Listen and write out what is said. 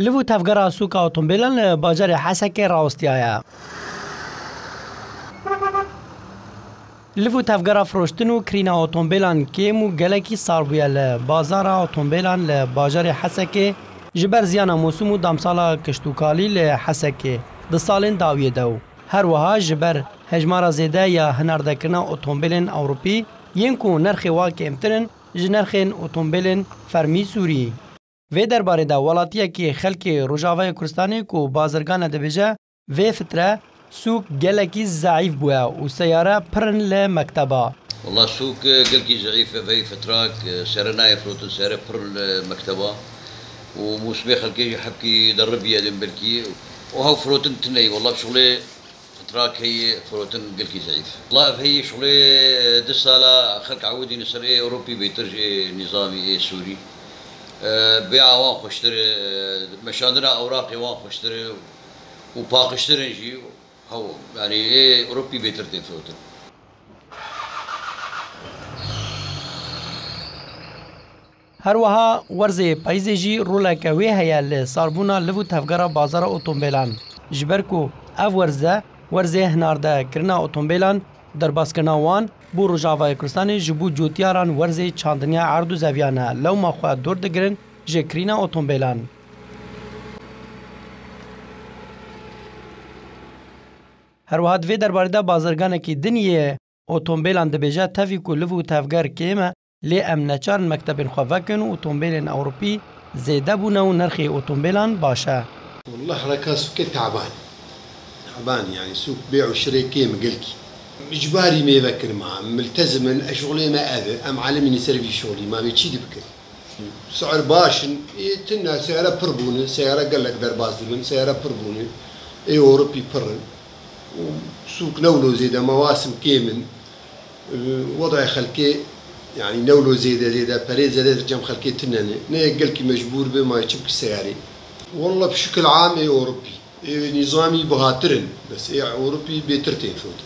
لفو تفگرا سوکا اوتومبیلان باجار حسکه راوستیایا. لفو تفگرا فروشتن و کرین اوتومبیلان کیم و گلکی ساربویا لبازار اوتومبیلان لباجار حسکه جبر زیانا موسم و دامسالا کشتوکالی لحسکه ده سالین داویه دو. هر وها جبر هجمارا زیده یا هنردکرنا اوتومبیلن اوروپی ینکو نرخی واقع امترن جنرخین اوتومبیلن فرمی سوری. و درباره دا ولاتیه که خلک روجاوای کردستانی کو بازرگان دبیجه و فتره سوق گلکی ضعیف بوده و سیاره پرن لمکتبه. والله سوق گلکی ضعیفه في فترات سيارة يفروتن سيارة پرن لمكتبه وموسمي خلكي حبكي درب يدن بلكي وهو فروتن تني والله بشغلي فترات هي فروتن قلكي ضعيف والله هي شغلي دس سالة خلق عودي نصر أوروبي بيترجي نظامي سوري بيع وان خوشتري مشاندنا أوراقي وان خوشتري وباقشتري نجي هو يعني أوروبي بيترتين فروتن هر وها ورزه پایزه جی رولکه وی هیا لساربونا لفو تفگرا بازار اوتومبیلان جبرکو اف ورزه هنارده کرنا اوتومبیلان در باسکرنا وان بو روجاوای کردستان جبو جوتیاران ورزه چاندنیا عرض و زویانه لو مخواه دور دگرن جکرینا اوتومبیلان. هر وها دوی درباره دا بازرگانه که دنیه اوتومبیلان دبیجه تفی کو لفو تفگر کیمه لی ام نچارن مکتبین خواهکن و اوتومبیلن اوروپی زیده بونه و نرخی اوتومبیلان باشه. والله حركة سوق تعبان يعني سوق بيع وشراء كيما قلكي إجباري ما يفكر معه ملتزم شغلي ما أذى أم عالمي نسرفي شغلي ما بيتشي بكر سعر باش تنا سيارة بربونة سيارة قال لك درباز من سيارة بربونة أي أوروبي برن وسوق نولو زيدا مواسم كيمن وضع خلكي يعني نولو زيدا بريز زيدا جم خلكي تناني نقلكي مجبور بما يشبك السياري والله بشكل عام أوروبي نظامي بهاترن بس أوروبي بيترتين فوت